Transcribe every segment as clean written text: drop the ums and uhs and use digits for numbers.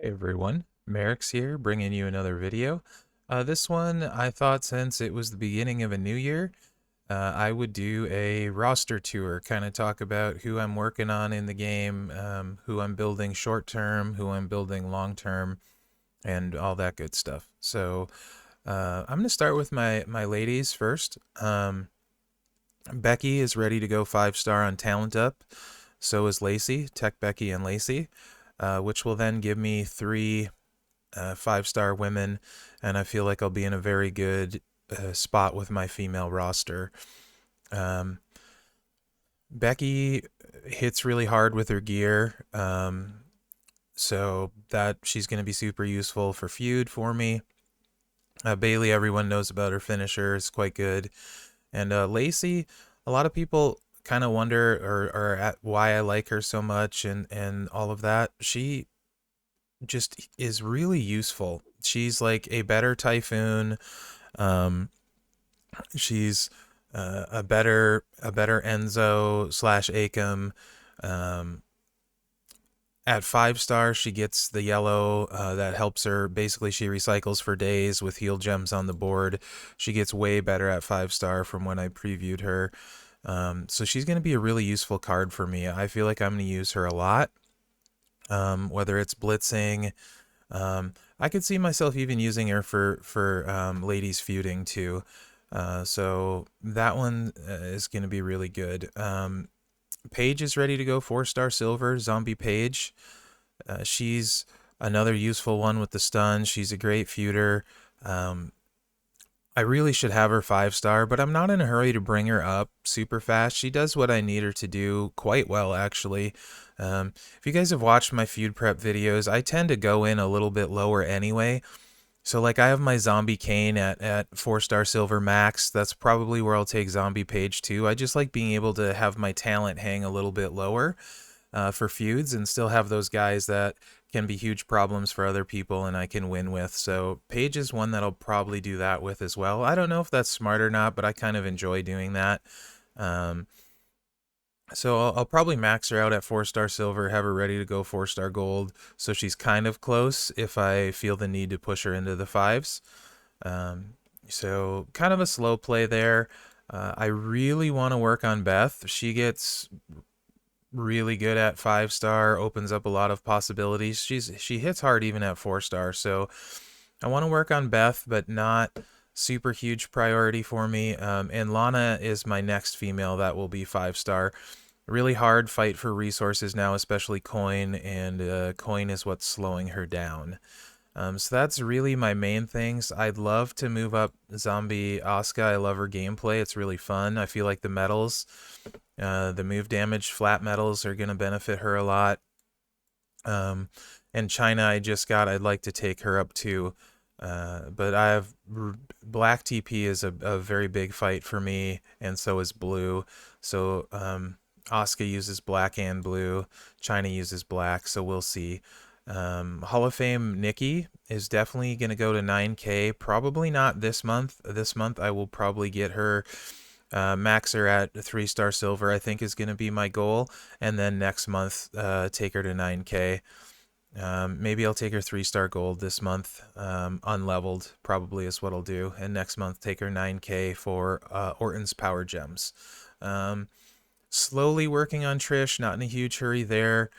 Hey everyone, Mherex here, bringing you another video. This one, I thought since it was the beginning of a new year, I would do a roster tour, kind of talk about who I'm working on in the game, who I'm building short term, who I'm building long term, and all that good stuff. So I'm going to start with my ladies first. Becky is ready to go 5-star on Talent Up. So is Lacey, Tech Becky and Lacey, which will then give me three 5-star women, and I feel like I'll be in a very good spot with my female roster. Um, Becky hits really hard with her gear, so that she's going to be super useful for feud for me. Bailey, everyone knows about her finisher, is quite good. And Lacey, a lot of people kind of wonder or at why I like her so much and all of that. She just is really useful. She's like a better Typhoon. Um, she's a better Enzo slash Akam. Um, at 5-star, she gets the yellow that helps her. Basically, she recycles for days with heal gems on the board. She gets way better at 5-star from when I previewed her. So she's going to be a really useful card for me. I feel like I'm going to use her a lot. Whether it's blitzing, I could see myself even using her for ladies feuding too. So that one is going to be really good. Paige is ready to go 4-star silver. Zombie Paige. She's another useful one with the stun. She's a great feuder. I really should have her 5-star, but I'm not in a hurry to bring her up super fast. She does what I need her to do quite well, actually. If you guys have watched my feud prep videos, I tend to go in a little bit lower anyway. So like I have my Zombie Kane at 4-star silver max. That's probably where I'll take Zombie Page too. I just like being able to have my talent hang a little bit lower for feuds and still have those guys that can be huge problems for other people and I can win with. So Page is one that I'll probably do that with as well. I don't know if that's smart or not, but I kind of enjoy doing that. Um, so I'll probably max her out at 4-star silver, have her ready to go 4-star gold. So she's kind of close if I feel the need to push her into the fives. Um, so kind of a slow play there. I really want to work on Beth. She gets really good at 5-star, opens up a lot of possibilities. She hits hard even at 4-star. So I want to work on Beth, but not super huge priority for me. And Lana is my next female that will be 5-star. Really hard fight for resources now, especially coin, and coin is what's slowing her down. So that's really my main things. I'd love to move up Zombie Asuka. I love her gameplay. It's really fun. I feel like the medals, the move damage, flat medals are going to benefit her a lot. And China, I'd like to take her up too. But I have Black TP is a very big fight for me, and so is Blue. So Asuka uses black and blue. China uses black, so we'll see. Hall of Fame Nikki is definitely going to go to 9K. Probably not this month. This month I will probably get her max her at 3-star silver, I think is going to be my goal. And then next month take her to 9K. Maybe I'll take her 3-star gold this month. Unleveled probably is what I'll do. And next month take her 9K for Orton's Power Gems. Slowly working on Trish, not in a huge hurry there.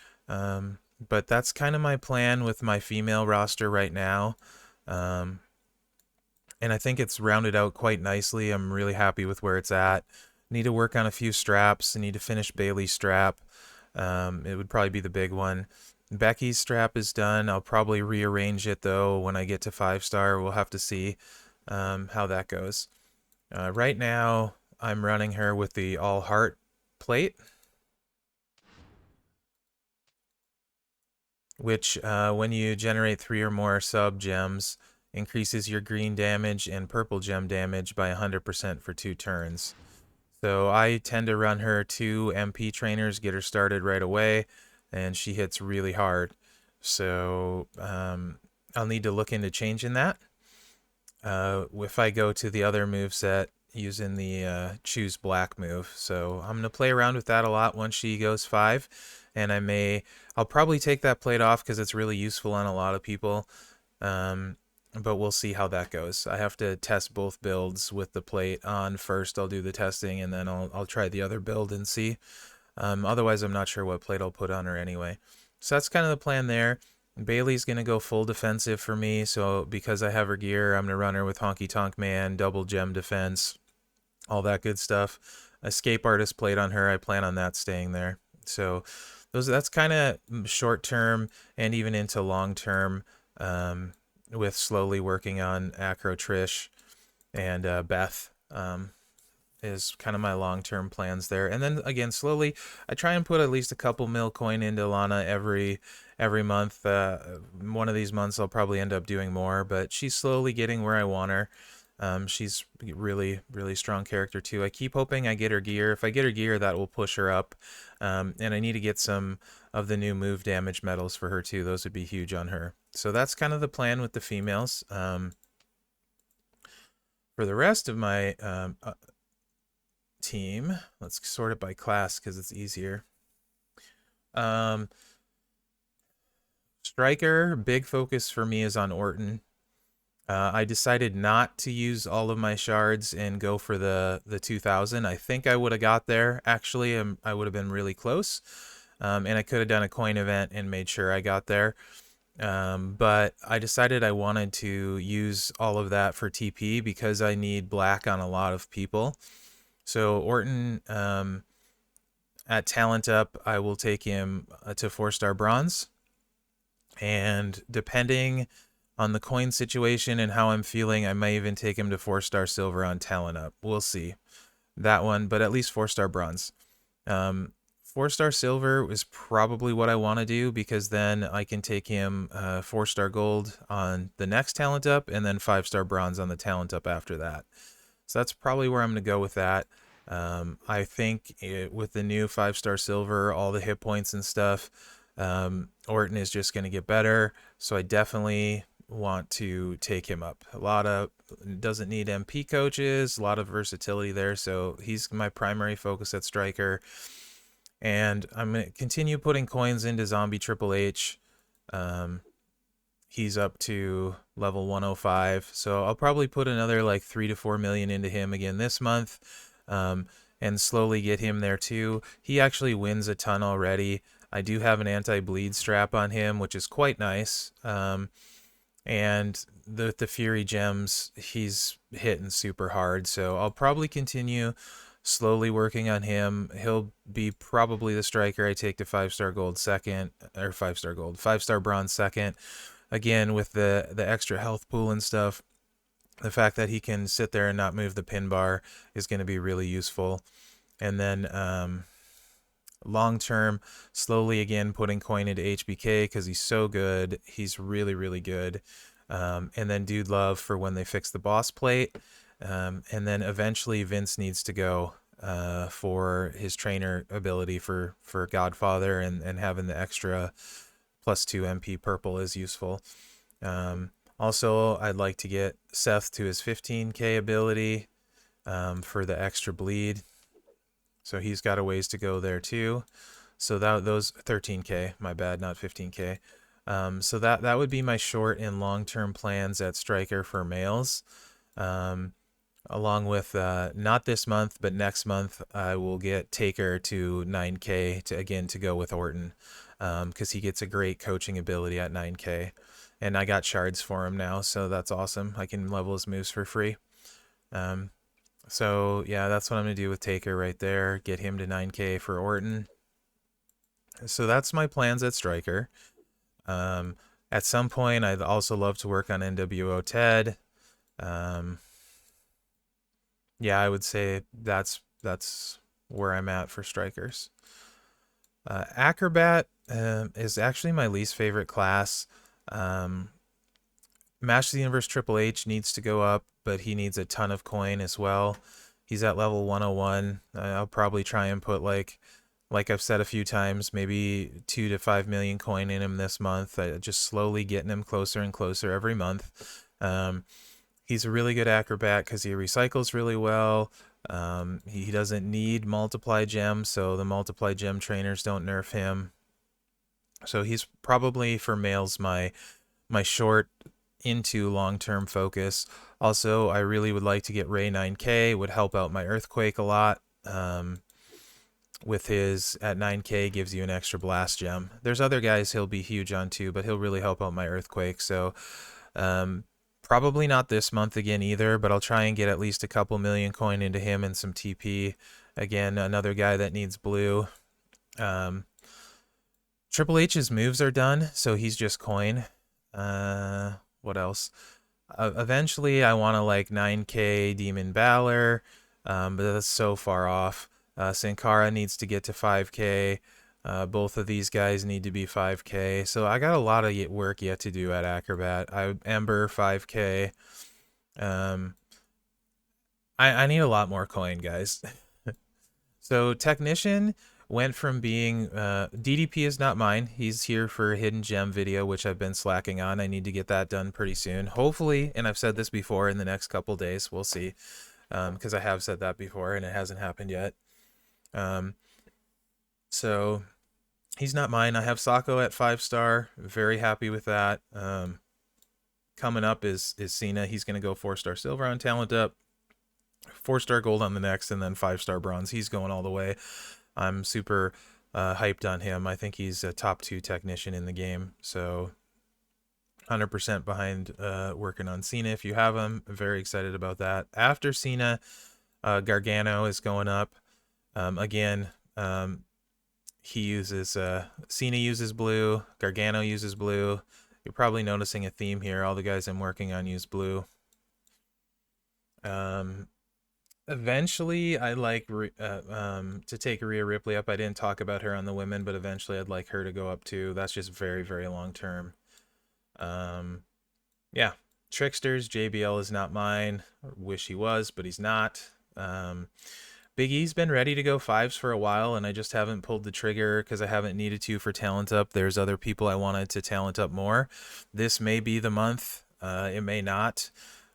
But that's kind of my plan with my female roster right now. And I think it's rounded out quite nicely. I'm really happy with where it's at. Need to work on a few straps. I need to finish Bailey's strap. It would probably be the big one. Becky's strap is done. I'll probably rearrange it though when I get to 5-star. We'll have to see how that goes. Right now, I'm running her with the all heart plate, which when you generate 3 or more sub gems, increases your green damage and purple gem damage by 100% for 2 turns. So I tend to run her 2 MP trainers, get her started right away, and she hits really hard. So I'll need to look into changing that. If I go to the other moveset, using the choose black move. So I'm gonna play around with that a lot once she goes 5, and I'll probably take that plate off because it's really useful on a lot of people. But we'll see how that goes. I have to test both builds with the plate on first. I'll do the testing and then I'll try the other build and see. Otherwise, I'm not sure what plate I'll put on her anyway. So that's kind of the plan there. Bailey's going to go full defensive for me. So because I have her gear, I'm going to run her with Honky Tonk Man, double gem defense, all that good stuff. Escape Artist plate on her. I plan on that staying there. So that's kind of short term and even into long term, with slowly working on Acro Trish and Beth. Is kind of my long-term plans there. And then again, slowly, I try and put at least a couple mil coin into Lana every month. One of these months I'll probably end up doing more, but she's slowly getting where I want her. She's really, really strong character too. I keep hoping I get her gear. If I get her gear, that will push her up. And I need to get some of the new move damage medals for her too. Those would be huge on her. So that's kind of the plan with the females. For the rest of my team, let's sort it by class because it's easier. Striker, big focus for me is on Orton. I decided not to use all of my shards and go for the 2000. I think I would have got there, actually. I would have been really close. And I could have done a coin event and made sure I got there. But I decided I wanted to use all of that for TP because I need black on a lot of people. So Orton, at Talent Up, I will take him to 4-star bronze. And depending on the coin situation and how I'm feeling, I may even take him to 4-star silver on Talent Up. We'll see that one, but at least 4-star bronze. 4-star silver is probably what I want to do because then I can take him 4-star gold on the next Talent Up and then 5-star bronze on the Talent Up after that. So that's probably where I'm going to go with that. I think with the new 5-star silver, all the hit points and stuff, Orton is just going to get better. So I definitely want to take him up. Doesn't need MP coaches, a lot of versatility there. So he's my primary focus at striker. And I'm going to continue putting coins into Zombie Triple H. He's up to level 105. So I'll probably put another like 3 to 4 million into him again this month. And slowly get him there too. He actually wins a ton already. I do have an anti-bleed strap on him, which is quite nice. And the Fury gems, he's hitting super hard. So I'll probably continue slowly working on him. He'll be probably the striker I take to 5-star gold second, or 5-star bronze second. Again, with the extra health pool and stuff, the fact that he can sit there and not move the pin bar is going to be really useful. And then long term, slowly again putting coin into HBK because he's so good. He's really, really good. And then Dude Love for when they fix the boss plate. And then eventually Vince needs to go for his trainer ability for Godfather, and having the extra +2 MP purple is useful. Also, I'd like to get Seth to his 15k ability for the extra bleed. So he's got a ways to go there too. So those 13k, my bad, not 15k. So that would be my short and long-term plans at striker for males. Along with not this month, but next month, I will get Taker to 9k to go with Orton, because he gets a great coaching ability at 9k. And I got shards for him now, so that's awesome. I can level his moves for free. So yeah, that's what I'm going to do with Taker right there. Get him to 9k for Orton. So that's my plans at striker. At some point, I'd also love to work on NWO Ted. Yeah, I would say that's where I'm at for strikers. Acrobat is actually my least favorite class. Master of the Universe Triple H needs to go up, but he needs a ton of coin as well. He's at level 101. I'll probably try and put like I've said a few times, maybe 2 to 5 million coin in him this month. Just slowly getting him closer and closer every month. He's a really good acrobat because he recycles really well. He doesn't need multiply gems, so the multiply gem trainers don't nerf him. So he's probably for males my short into long-term focus. Also, I really would like to get Ray 9K. Would help out my Earthquake a lot. With his at 9K gives you an extra blast gem. There's other guys he'll be huge on too, but he'll really help out my Earthquake. So probably not this month again either, but I'll try and get at least a couple million coin into him and some TP. Again, another guy that needs blue. Triple H's moves are done, so he's just coin. What else? Eventually, I want to like 9K Demon Valor, but that's so far off. Sankara needs to get to 5K. Both of these guys need to be 5K. So I got a lot of work yet to do at Acrobat. Ember 5K. I need a lot more coin, guys. So Technician went from being DDP is not mine. He's here for a hidden gem video, which I've been slacking on. I need to get that done pretty soon. Hopefully, and I've said this before, in the next couple days, we'll see. Because I have said that before and it hasn't happened yet. So he's not mine. I have Sako at 5-star. Very happy with that. Coming up is Cena. He's going to go 4-star silver on Talent Up, 4-star gold on the next, and then 5-star bronze. He's going all the way. I'm super hyped on him. I think he's a top 2 technician in the game. So 100% behind working on Cena. If you have him, very excited about that. After Cena, Gargano is going up. Again, he uses Cena uses blue, Gargano uses blue. You're probably noticing a theme here. All the guys I'm working on use blue. Eventually, I'd like to take Rhea Ripley up. I didn't talk about her on the women, but eventually I'd like her to go up too. That's just very, very long term. Yeah, Tricksters, JBL is not mine. I wish he was, but he's not. Big E's been ready to go 5s for a while, and I just haven't pulled the trigger because I haven't needed to for Talent Up. There's other people I wanted to Talent Up more. This may be the month. It may not.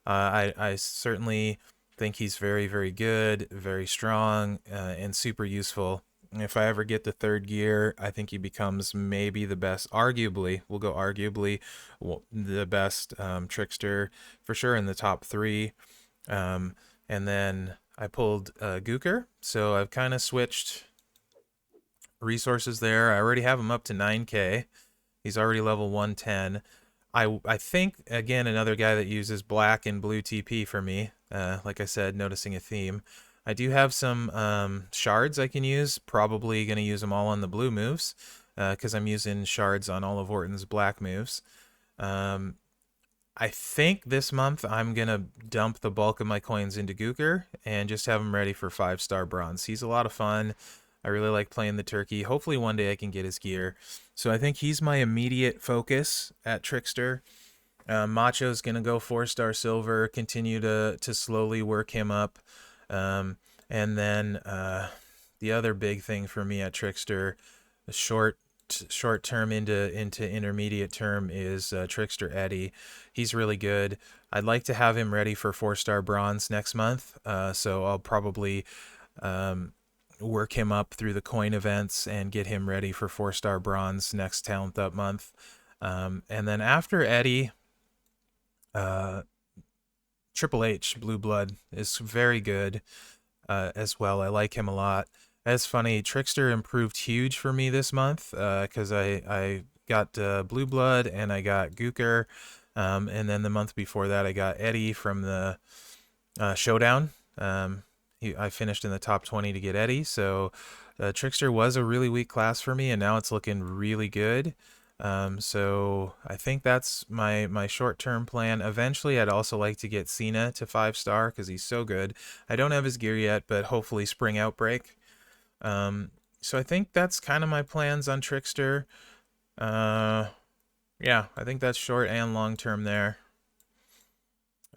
I certainly think he's very, very good, very strong, and super useful. If I ever get the 3rd gear, I think he becomes maybe the best, arguably, we'll go arguably, the best trickster, for sure in the top 3. And then I pulled Gooker, so I've kind of switched resources there. I already have him up to 9K. He's already level 110. I think, again, another guy that uses black and blue TP for me. Like I said, noticing a theme. I do have some shards I can use. Probably going to use them all on the blue moves because I'm using shards on all of Orton's black moves. I think this month I'm going to dump the bulk of my coins into Gooker and just have him ready for 5-star bronze. He's a lot of fun. I really like playing the turkey. Hopefully one day I can get his gear. So I think he's my immediate focus at Trickster. Macho's going to go 4-star silver, continue to slowly work him up. And then the other big thing for me at Trickster, the short term into intermediate term, is Trickster Eddie. He's really good. I'd like to have him ready for 4-star bronze next month. So I'll probably work him up through the coin events and get him ready for 4-star bronze next Talent Up month. And then after Eddie, Triple H, Blue Blood, is very good as well. I like him a lot. It's funny, Trickster improved huge for me this month because I got Blue Blood and I got Gooker. And then the month before that, I got Eddie from the Showdown. I finished in the top 20 to get Eddie. So Trickster was a really weak class for me, and now it's looking really good. So I think that's my short-term plan. Eventually, I'd also like to get Cena to 5-star because he's so good. I don't have his gear yet, but hopefully Spring Outbreak. So I think that's kind of my plans on Trickster. Yeah, I think that's short and long-term there.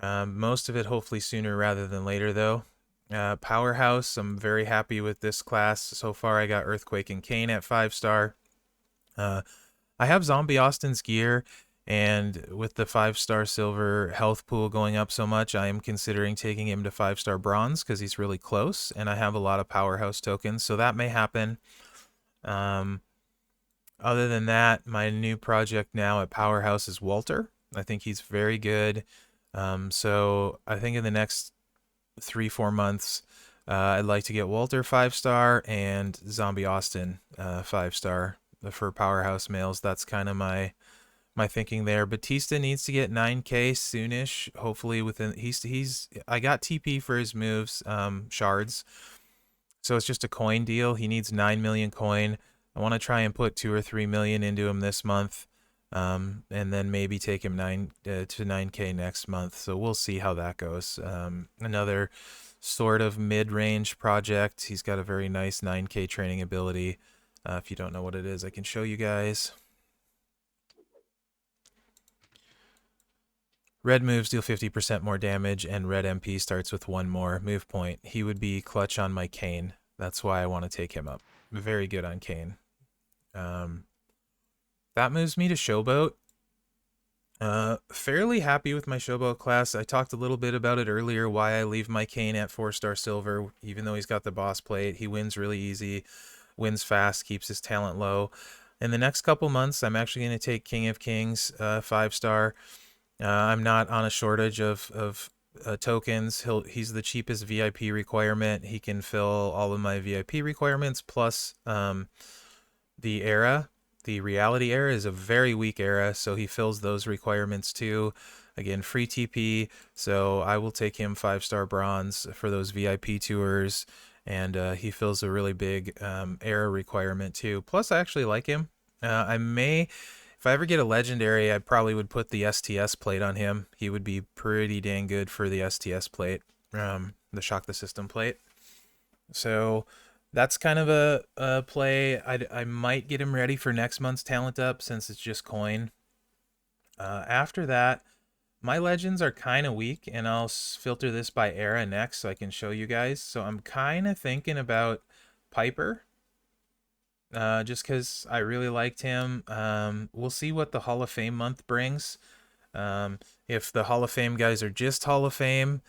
Most of it hopefully sooner rather than later, though. Powerhouse, I'm very happy with this class. So far, I got Earthquake and Kane at 5-star. I have Zombie Austin's gear, And with the 5-star silver health pool going up so much, I am considering taking him to 5-star bronze because he's really close, and I have a lot of powerhouse tokens, so that may happen. Um, Other than that, my new project now at Powerhouse is Walter. I think he's very good. So I think in the next 3-4 months, I'd like to get Walter 5-star and Zombie Austin 5-star for Powerhouse males. That's kind of my thinking there. Batista needs to get 9K soonish. Hopefully within he's I got TP for his moves, shards. So it's just a coin deal. He needs 9 million coin. I want to try and put 2 or 3 million into him this month, and then maybe take him 9K next month. So we'll see how that goes. Another sort of mid-range project. He's got a very nice 9K training ability. If you don't know what it is, I can show you guys. Red moves deal 50% more damage, and red MP starts with 1 more move point. He would be clutch on my Kane. That's why I want to take him up. Very good on Kane. That moves me to Showboat. Fairly happy with my Showboat class. I talked a little bit about it earlier, why I leave my Kane at 4-star silver, even though he's got the boss plate. He wins really easy, wins fast, keeps his talent low. In the next couple months, I'm actually going to take King of Kings 5-star. I'm not on a shortage of tokens. He's the cheapest VIP requirement. He can fill all of my VIP requirements, plus the era. The reality era is a very weak era, so he fills those requirements too. Again, free TP, so I will take him 5-star bronze for those VIP tours, and he fills a really big era requirement too. Plus, I actually like him. I may, if I ever get a legendary, I probably would put the STS plate on him. He would be pretty dang good for the STS plate, the Shock the System plate. So that's kind of a play. I might get him ready for next month's talent up since it's just coin. After that, my legends are kind of weak, and I'll filter this by era next so I can show you guys. So I'm kind of thinking about Piper, just because I really liked him. We'll see what the Hall of Fame month brings. If the Hall of Fame guys are just Hall of Fame,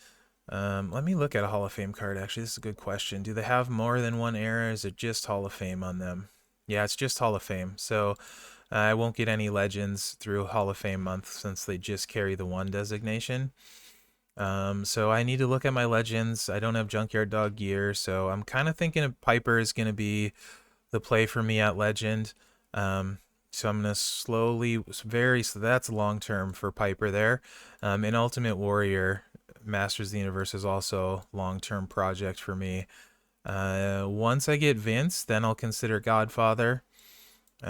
let me look at a Hall of Fame card. Actually, this is a good question. Do they have more than one era? Is it just Hall of Fame on them? Yeah, it's just Hall of Fame. So I won't get any legends through Hall of Fame month since they just carry the one designation. So I need to look at my legends. I don't have Junkyard Dog gear, so I'm kind of thinking Piper is going to be the play for me at legend. So I'm going to slowly, so that's long term for Piper there. And Ultimate Warrior, Masters of the Universe is also long-term project for me. Once I get Vince, then I'll consider Godfather.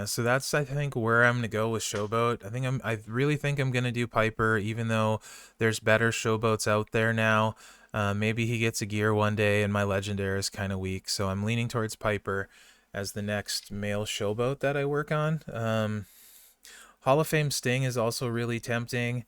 So that's, I think, where I'm gonna go with Showboat. I really think I'm gonna do Piper, even though there's better Showboats out there now. Maybe he gets a gear one day, and my Legendary is kind of weak, so I'm leaning towards Piper as the next male Showboat that I work on. Hall of Fame Sting is also really tempting.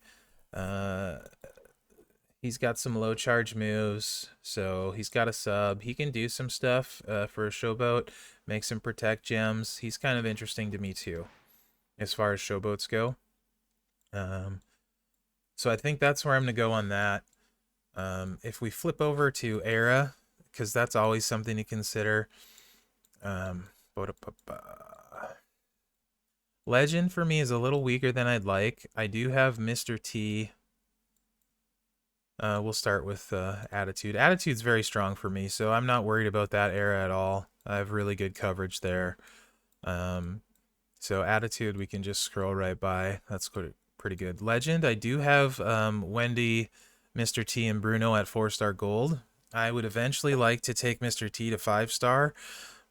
He's got some low charge moves, so he's got a sub. He can do some stuff for a Showboat, makes him protect gems. He's kind of interesting to me too, as far as Showboats go. So I think that's where I'm going to go on that. If we flip over to Era, because that's always something to consider. Legend for me is a little weaker than I'd like. I do have Mr. T. We'll start with Attitude. Attitude's very strong for me, so I'm not worried about that era at all. I have really good coverage there. So Attitude, we can just scroll right by. That's pretty good. Legend, I do have Wendy, Mr. T, and Bruno at 4-star gold. I would eventually like to take Mr. T to 5-star,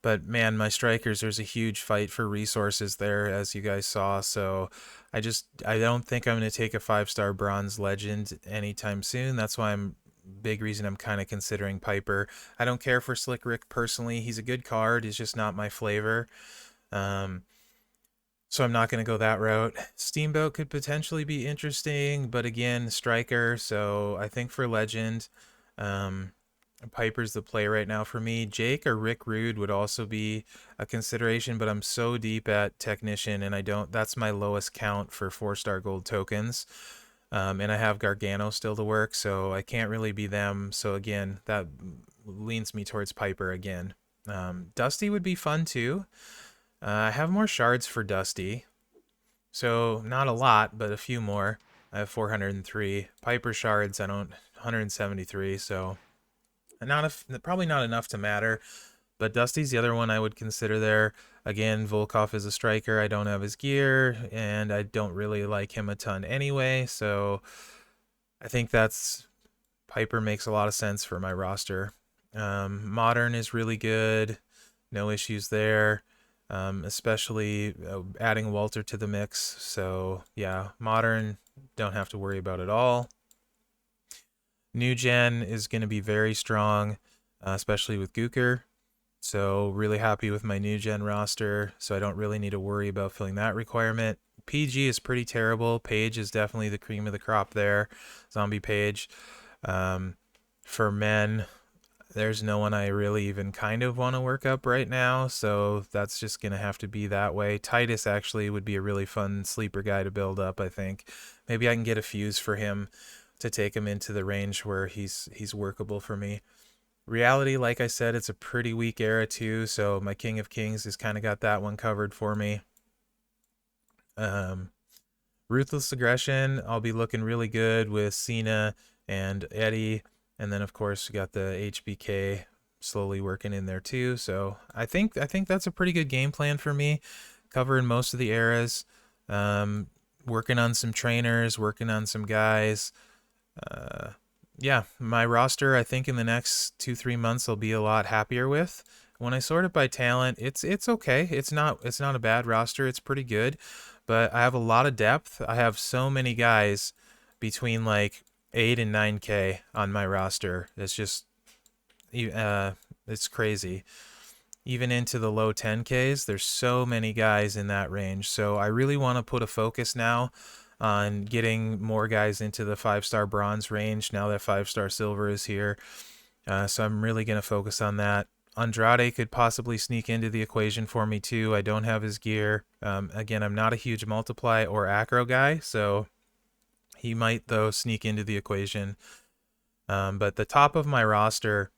but man, my strikers, there's a huge fight for resources there, as you guys saw. So I don't think I'm going to take a 5-star bronze legend anytime soon. That's why big reason I'm kind of considering Piper. I don't care for Slick Rick personally. He's a good card. He's just not my flavor. So I'm not going to go that route. Steamboat could potentially be interesting, but again, striker. So I think for legend, Piper's the play right now for me. Jake or Rick Rude would also be a consideration, but I'm so deep at Technician, and I don't. That's my lowest count for 4-star gold tokens. And I have Gargano still to work, so I can't really be them. So again, that leans me towards Piper again. Dusty would be fun too. I have more shards for Dusty, so not a lot, but a few more. I have 403 Piper shards. I don't 173, so probably not enough to matter. But Dusty's the other one I would consider there. Again, Volkov is a striker. I don't have his gear, and I don't really like him a ton anyway. So I think that's Piper makes a lot of sense for my roster. Modern is really good. No issues there. Especially adding Walter to the mix. So yeah, Modern, don't have to worry about it all. New Gen is going to be very strong, especially with Gooker. So really happy with my New Gen roster, so I don't really need to worry about filling that requirement. PG is pretty terrible. Page is definitely the cream of the crop there. Zombie Page. For men, there's no one I really even kind of want to work up right now, so that's just going to have to be that way. Titus actually would be a really fun sleeper guy to build up, I think. Maybe I can get a fuse for him to take him into the range where he's workable for me. Reality, like I said, it's a pretty weak era too, so my King of Kings has kind of got that one covered for me. Ruthless Aggression, I'll be looking really good with Cena and Eddie, and then of course we got the HBK slowly working in there too. So I think that's a pretty good game plan for me, covering most of the eras. Working on some trainers, working on some guys. Yeah, my roster, I think in the next 2-3 months I'll be a lot happier with. When I sort it by talent, it's okay. It's not a bad roster. It's pretty good, but I have a lot of depth. I have so many guys between like 8 and 9K on my roster. It's just it's crazy. Even into the low 10Ks, there's so many guys in that range. So I really want to put a focus now on getting more guys into the 5-star bronze range now that 5-star silver is here. So I'm really going to focus on that. Andrade could possibly sneak into the equation for me too. I don't have his gear. Again, I'm not a huge multiply or acro guy, so he might though sneak into the equation. But the top of my roster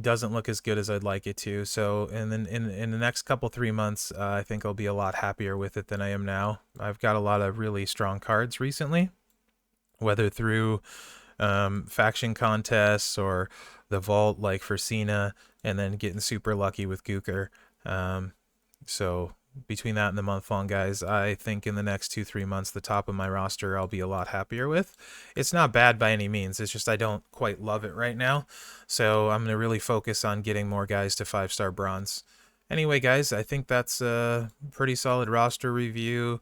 doesn't look as good as I'd like it to. So, and then in the next couple 3 months, I think I'll be a lot happier with it than I am now. I've got a lot of really strong cards recently, whether through faction contests or the vault, like for Cena, and then getting super lucky with Gooker. So between that and the month-long guys, I think in the next 2-3 months, the top of my roster I'll be a lot happier with. It's not bad by any means. It's just I don't quite love it right now. So I'm going to really focus on getting more guys to 5-star bronze. Anyway, guys, I think that's a pretty solid roster review.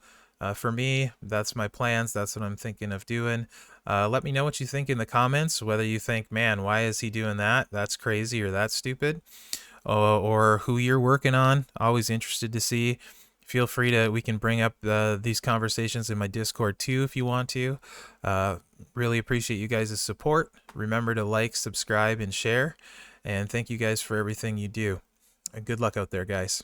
For me, that's my plans. That's what I'm thinking of doing. Let me know what you think in the comments, whether you think, man, why is he doing that? That's crazy or that's stupid. Or who you're working on. Always interested to see. Feel free to, we can bring up these conversations in my Discord too if you want to. Really appreciate you guys' support. Remember to like, subscribe, and share. And thank you guys for everything you do. Good luck out there, guys.